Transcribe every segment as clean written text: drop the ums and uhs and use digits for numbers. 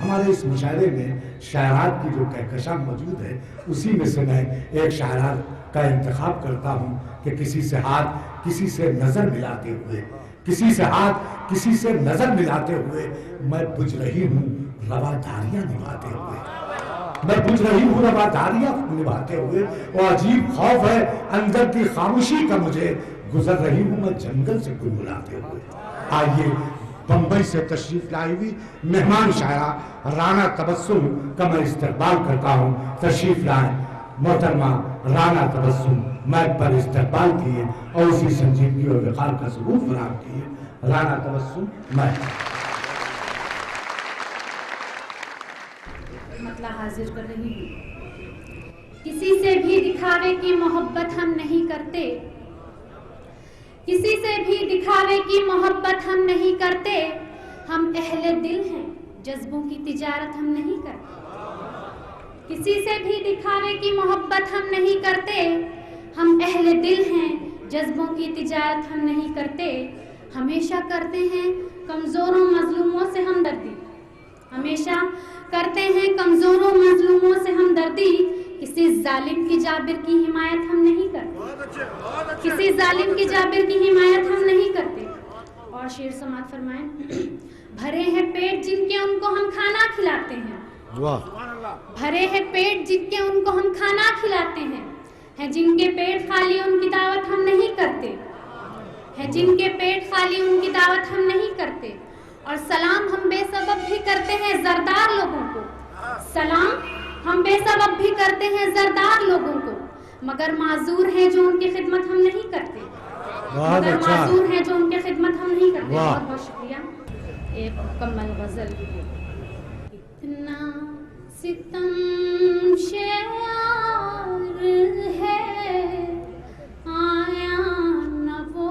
हमारे इस मुशायरे में शायरात की जो कहकशां मौजूद है, उसी में से मैं एक शायरात का इंतखाब करता हूँ कि किसी से हाथ, किसी से नजर मिलाते हुए, किसी से हाथ, किसी से नजर मिलाते हुए मैं बुझ रही हूँ रवादारियां निभाते हुए, मैं बुझ रही हूँ रवादारियां निभाते हुए। और अजीब खौफ है अंदर की खामोशी का मुझे, गुजर रही हूँ मैं जंगल से गुनगुनाते हुए। आइए बंबई से तशरीफ लाई हुई मेहमान शायरा राना तबस्सुम का मैं इस्तकबाल करता हूँ। तशरीफ लाए मोहतरमा राना तबस्सुम, मैक पर इस्तकबाल किए और उसी संजीदगी और विकार का सबूत फराहम किए। राना तबस्सुम मैक। मतला हाजिर कर रही हूँ। किसी से भी दिखावे की मोहब्बत हम नहीं करते, किसी से भी दिखावे की मोहब्बत हम नहीं करते। हम अहले दिल हैं, जज्बों की तिजारत हम नहीं करते। किसी से भी दिखावे की मोहब्बत हम नहीं करते। हम अहले दिल हैं, जज्बों की तिजारत हम नहीं करते। हमेशा करते हैं कमजोरों मजलूमों से हमदर्दी, हमेशा करते हैं कमजोरों मजलूमों से हमदर्दी। किसी जालिम की जाबिर की हिमायत हम नहीं करते, किसी जालिम की जाबिर की हिमायत हम नहीं करते। और शेर समात फरमाएं। भरे हैं पेट जिनके उनको हम खाना खिलाते हैं, भरे हैं पेट जिनके उनको हम खाना खिलाते हैं जिनके पेट खाली उनकी दावत हम नहीं करते, है जिनके पेट खाली उनकी दावत हम नहीं करते। और सलाम हम बेसबब भी करते हैं जरदार लोगों को, सलाम हम बेसबब भी करते हैं जरदार लोगों को, मगर माजूर हैं जो उनकी खिदमत हम नहीं करते, मगर माजूर हैं जो उनकी खिदमत हम नहीं करते। बहुत बहुत शुक्रिया। एक मुकम्मल गजल। इतना सितम शेर है आया न वो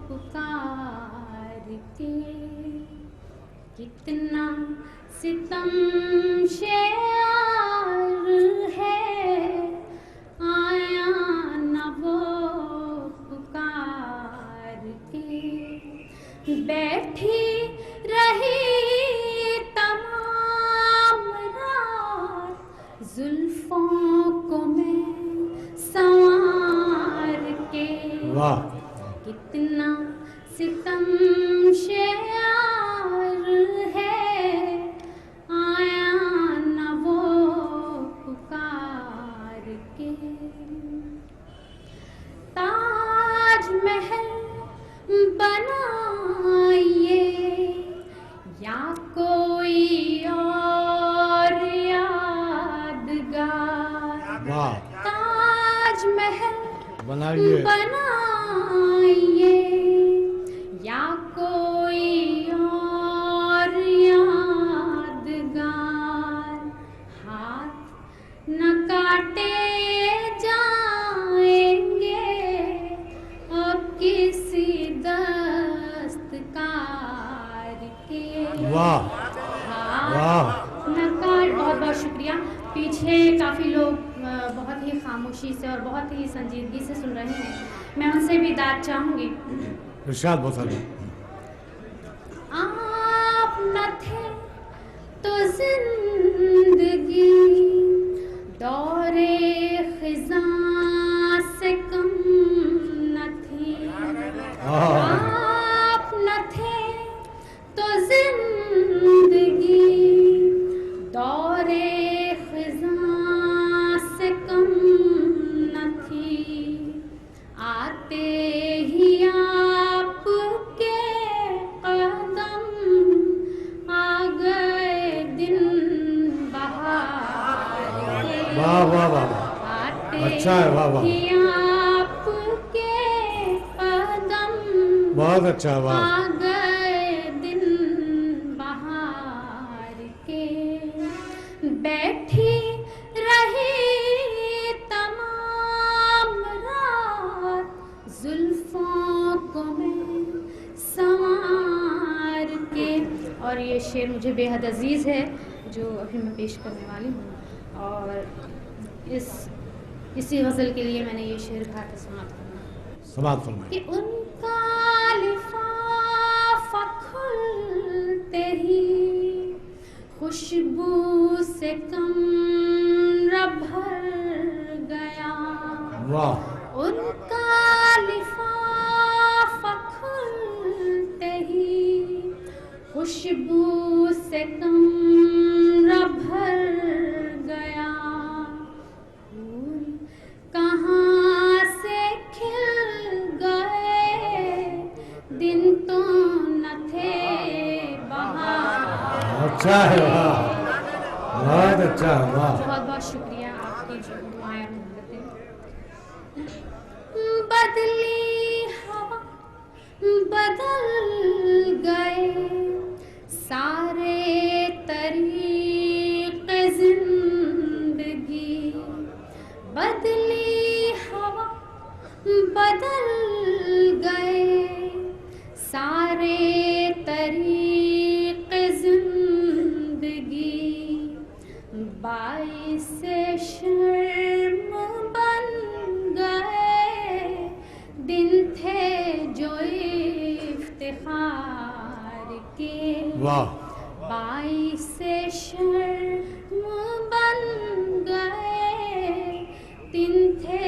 पुकार के, कितना सितम शेर है आया न वो पुकार के। बैठी रही तमाम रात जुल्फों को मैं संवार के, कितना सितम शेर है आया न वो पुकार के। ताज महल बनाइए या कोई और यादगार, ताज महल बनाइए या कोई और यादगार। हाथ न काटे जाएंगे अब किसी दस्तकार के। हाथ न काट। बहुत बहुत शुक्रिया। पीछे काफ़ी लोग बहुत ही खामोशी से और बहुत ही संजीदगी से सुन रहे हैं, मैं उनसे भी दाद चाहूँगी। इरशाद बहुत आप न थे तो जिंदगी दौरे खिज़ां से कम न थी, आप न थे तो जिंदगी दौरे खिज़ां से कम न थी। आते ही आपके कदम आ गए दिन बहार के। वाह वाह वाह, अच्छा है, वाह वाह, आपके कदम बहुत अच्छा, वाह। आ गए दिन बहार के। बैठी रही तमाम रात जुल्फों को मैं संवार के। और ये शेर मुझे बेहद अजीज़ है जो अभी मैं पेश करने वाली हूँ, और इसी गज़ल के लिए मैंने ये शेर कहा था समाप्त करना कि उनका लिफाफा खुलते ही खुशबू से कमरा भर गया। वाह। उनका लिफाफा खुलते ही खुशबू से कमरा भर गया। फूल कहाँ से खिल गए, दिन तो न थे बहार। अच्छा है, वाह, बहुत अच्छा है, वाह। बहुत बहुत शुक्रिया आपकी जो दुआएं और मोहब्बतें। बदली हवा बदल गए सारे तरीक़े ज़िंदगी। बदली हवा बदल गए सारे तरीक़े ज़िंदगी। बाइसे शर्म बन गए दिन थे जो इफ्तिखार के। वाह। बाइसे शर्म बन गए दिन थे